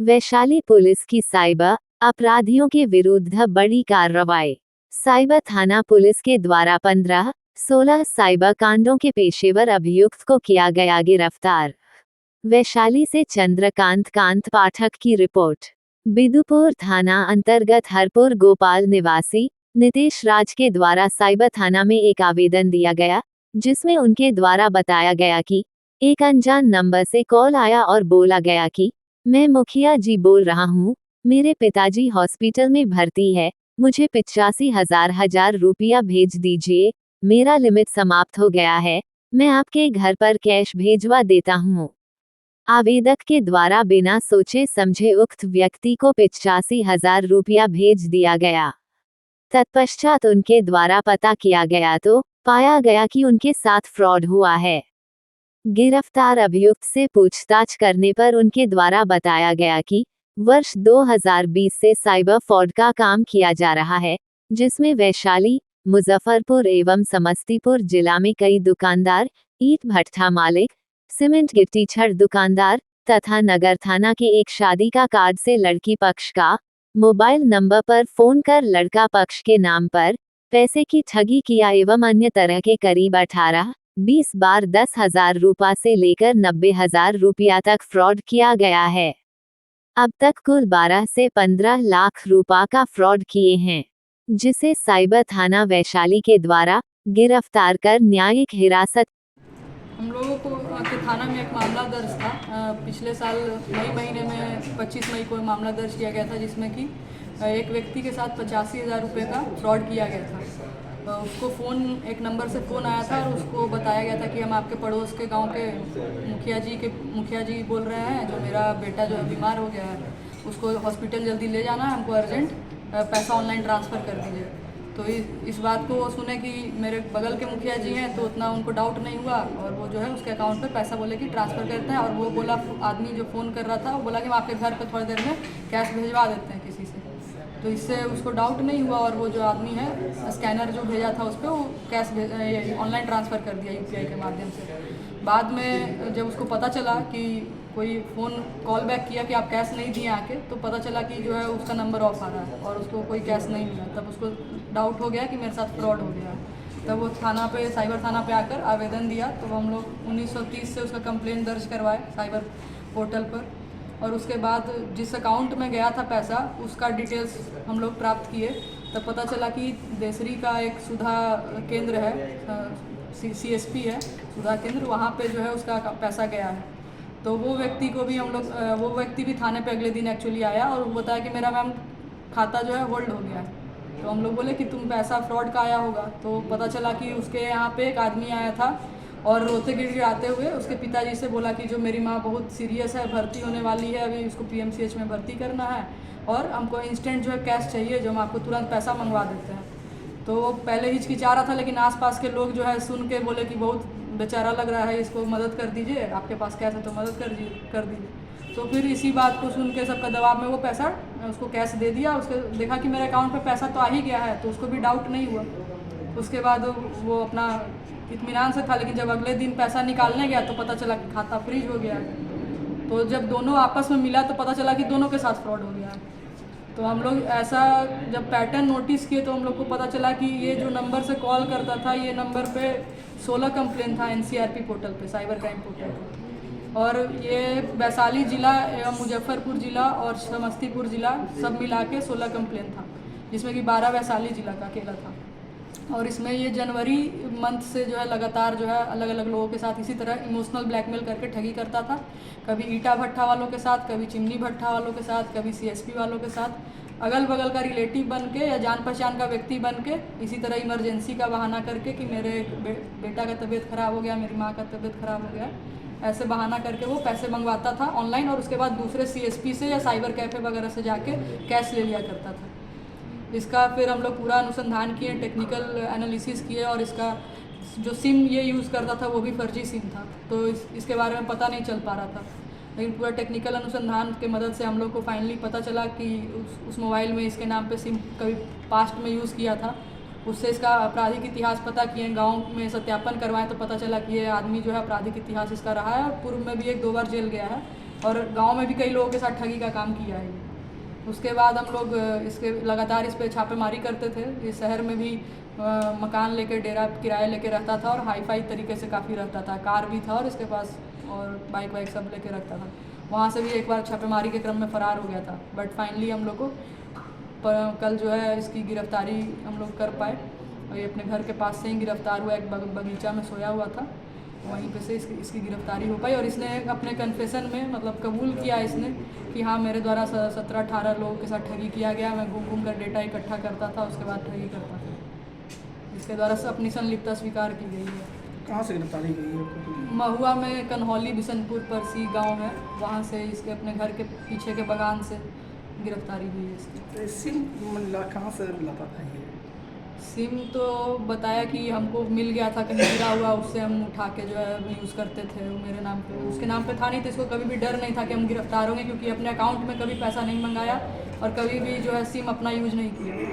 Vaishali police की cyber अपराधियों के विरुद्ध बड़ी कार्रवाई। साइबर थाना पुलिस के द्वारा 15-16 साइबर कांडों के पेशेवर अभियुक्त को किया गया गिरफ्तार। वैशाली से चंद्रकांत कांत पाठक की रिपोर्ट। बिदुपुर थाना अंतर्गत हरपुर गोपाल निवासी नितेश राज के द्वारा साइबर थाना में एक आवेदन दिया गया, जिसमें उनके द्वारा बताया गया कि एक अनजान नंबर से कॉल आया और बोला गया कि मैं मुखिया जी बोल रहा हूँ, मेरे पिताजी हॉस्पिटल में भर्ती है, मुझे 85,000 रुपया भेज दीजिए, मेरा लिमिट समाप्त हो गया है, मैं आपके घर पर कैश भेजवा देता हूँ। आवेदक के द्वारा बिना सोचे समझे उक्त व्यक्ति को 85,000 रुपया भेज दिया गया। तत्पश्चात उनके द्वारा पता किया गया तो पाया गया कि उनके साथ फ्रॉड हुआ है। गिरफ्तार अभियुक्त से पूछताछ करने पर उनके द्वारा बताया गया कि वर्ष 2020 से साइबर फ्रॉड का काम किया जा रहा है, जिसमें वैशाली, मुजफ्फरपुर एवं समस्तीपुर जिला में कई दुकानदार, ईंट भट्ठा मालिक, सीमेंट गिट्टी छड़ दुकानदार तथा नगर थाना के एक शादी का कार्ड से लड़की पक्ष का मोबाइल नंबर पर फोन कर लड़का पक्ष के नाम पर पैसे की ठगी किया एवं अन्य तरह के करीब 18-20 बार 10,000 रुपया से लेकर 90,000 रुपया तक फ्रॉड किया गया है। अब तक कुल 12 से 15 लाख रुपया का फ्रॉड किए हैं, जिसे साइबर थाना वैशाली के द्वारा गिरफ्तार कर न्यायिक हिरासत। हम लोगों को के थाना में एक मामला दर्ज था। पिछले साल मई महीने में 25 मई को मामला दर्ज किया गया था, जिसमें कि एक व्यक्ति के साथ 85,000 रुपये का फ्रॉड किया गया था। उसको एक नंबर से फ़ोन आया था और उसको बताया गया था कि हम आपके पड़ोस के गांव के मुखिया जी बोल रहे हैं, जो मेरा बेटा जो है बीमार हो गया है, उसको हॉस्पिटल जल्दी ले जाना है, हमको अर्जेंट पैसा ऑनलाइन ट्रांसफ़र कर दीजिए। तो इस बात को वो सुने कि मेरे बगल के मुखिया जी हैं, तो उतना उनको डाउट नहीं हुआ और वो जो है उसके अकाउंट पे पैसा बोले कि ट्रांसफ़र करते हैं। और वो बोला, आदमी जो फ़ोन कर रहा था वो बोला कि हम आपके घर पे थोड़ी देर में कैश भेजवा देते हैं किसी से। तो इससे उसको डाउट नहीं हुआ और वो जो आदमी है, स्कैनर जो भेजा था उस पर वो कैश ऑनलाइन ट्रांसफ़र कर दिया UPI के माध्यम से। बाद में जब उसको पता चला कि कोई फ़ोन कॉल बैक किया कि आप कैश नहीं दिए आके, तो पता चला कि जो है उसका नंबर ऑफ आ रहा है और उसको कोई कैश नहीं मिला। तब उसको डाउट हो गया कि मेरे साथ फ्रॉड हो गया। तब वो साइबर थाना पे आकर आवेदन दिया। तो हम लोग 1930 से उसका कंप्लेंट दर्ज करवाए साइबर पोर्टल पर। और उसके बाद जिस अकाउंट में गया था पैसा, उसका डिटेल्स हम लोग प्राप्त किए। तब पता चला कि देसरी का एक सुधा केंद्र है, CSP है सुधा केंद्र, वहाँ पे जो है उसका पैसा गया है। तो वो व्यक्ति भी थाने पे अगले दिन एक्चुअली आया और वो बताया कि मेरा मैम खाता जो है होल्ड हो गया है। तो हम लोग बोले कि तुम पैसा फ्रॉड का आया होगा। तो पता चला कि उसके यहाँ पे एक आदमी आया था और रोते गिड़गिड़ाते हुए उसके पिताजी से बोला कि जो मेरी माँ बहुत सीरियस है, भर्ती होने वाली है, अभी उसको PMCH में भर्ती करना है और हमको इंस्टेंट जो है कैश चाहिए, जो हम आपको तुरंत पैसा मंगवा देते हैं। तो वो पहले हिचकिचा रहा था, लेकिन आसपास के लोग जो है सुन के बोले कि बहुत बेचारा लग रहा है, इसको मदद कर दीजिए, आपके पास कैश है तो मदद कर दीजिए। तो फिर इसी बात को सुन के सबका दबाव में वो पैसा उसको कैश दे दिया। उसके देखा कि मेरे अकाउंट पे पैसा तो आ ही गया है, तो उसको भी डाउट नहीं हुआ। उसके बाद वो अपना इत्मीनान से था, लेकिन जब अगले दिन पैसा निकालने गया तो पता चला कि खाता फ्रीज हो गया। तो जब दोनों आपस में मिला तो पता चला कि दोनों के साथ फ्रॉड हो गया। तो हम लोग ऐसा जब पैटर्न नोटिस किए तो हम लोग को पता चला कि ये जो नंबर से कॉल करता था, ये नंबर पे 16 कंप्लेन था NCRP पोर्टल पे, साइबर क्राइम पोर्टल पे। और ये वैशाली ज़िला एवं मुजफ्फरपुर ज़िला और समस्तीपुर ज़िला सब मिला के 16 कंप्लेन था, जिसमें कि 12 वैशाली ज़िला का अकेला था। और इसमें ये जनवरी मंथ से जो है लगातार जो है अलग अलग लोगों के साथ इसी तरह इमोशनल ब्लैकमेल करके ठगी करता था। कभी ईटा भट्ठा वालों के साथ, कभी चिमनी भट्ठा वालों के साथ, कभी CSP वालों के साथ, अगल बगल का रिलेटिव बन के या जान पहचान का व्यक्ति बन के इसी तरह इमरजेंसी का बहाना करके कि मेरे बेटा का तबीयत ख़राब हो गया, मेरी माँ का तबीयत ख़राब हो गया, ऐसे बहाना करके वो पैसे मंगवाता था ऑनलाइन और उसके बाद दूसरे CSP से या साइबर कैफ़े वगैरह से जाके कैश ले लिया करता था। इसका फिर हम लोग पूरा अनुसंधान किए, टेक्निकल एनालिसिस किए और इसका जो सिम ये यूज़ करता था वो भी फर्जी सिम था। तो इसके बारे में पता नहीं चल पा रहा था, लेकिन पूरा टेक्निकल अनुसंधान के मदद से हम लोग को फाइनली पता चला कि उस मोबाइल में इसके नाम पे सिम कभी पास्ट में यूज़ किया था। उससे इसका आपराधिक इतिहास पता किए, गांव में सत्यापन करवाएं तो पता चला कि ये आदमी जो है आपराधिक इतिहास इसका रहा है और पूर्व में भी 1-2 बार जेल गया है। और गांव में भी कई लोगों के साथ ठगी का काम किया है। उसके बाद हम लोग इसके लगातार इस पे छापेमारी करते थे। इस शहर में भी मकान लेके डेरा किराए लेके रहता था और हाईफाई तरीके से काफ़ी रहता था, कार भी था और इसके पास और बाइक वाइक सब लेके रखता था। वहाँ से भी एक बार छापेमारी के क्रम में फ़रार हो गया था, बट फाइनली हम लोग को कल जो है इसकी गिरफ्तारी हम लोग कर पाए। और ये अपने घर के पास से ही गिरफ्तार हुआ, एक बगीचा में सोया हुआ था, वहीं पे से इसकी गिरफ्तारी हो पाई। और इसने अपने कन्फेशन में मतलब कबूल किया इसने कि हाँ मेरे द्वारा 17-18 लोगों के साथ ठगी किया गया, मैं घूम घूम कर डेटा इकट्ठा करता था, उसके बाद ठगी करता था। इसके द्वारा अपनी संलिप्तता स्वीकार की गई है। कहाँ से गिरफ्तारी हुई है? महुआ में कन्हौली बिशनपुर परसी गांव है, वहाँ से इसके अपने घर के पीछे के बगान से गिरफ्तारी हुई है इसकी। तो सिम मिला कहाँ से मिला था ये? सिम तो बताया कि हमको मिल गया था कहीं गिरा हुआ, उससे हम उठा के जो है यूज़ करते थे। वो मेरे नाम पे, उसके नाम पे था नहीं, तो इसको कभी भी डर नहीं था कि हम गिरफ्तार होंगे, क्योंकि अपने अकाउंट में कभी पैसा नहीं मंगाया और कभी भी जो है सिम अपना यूज नहीं किया।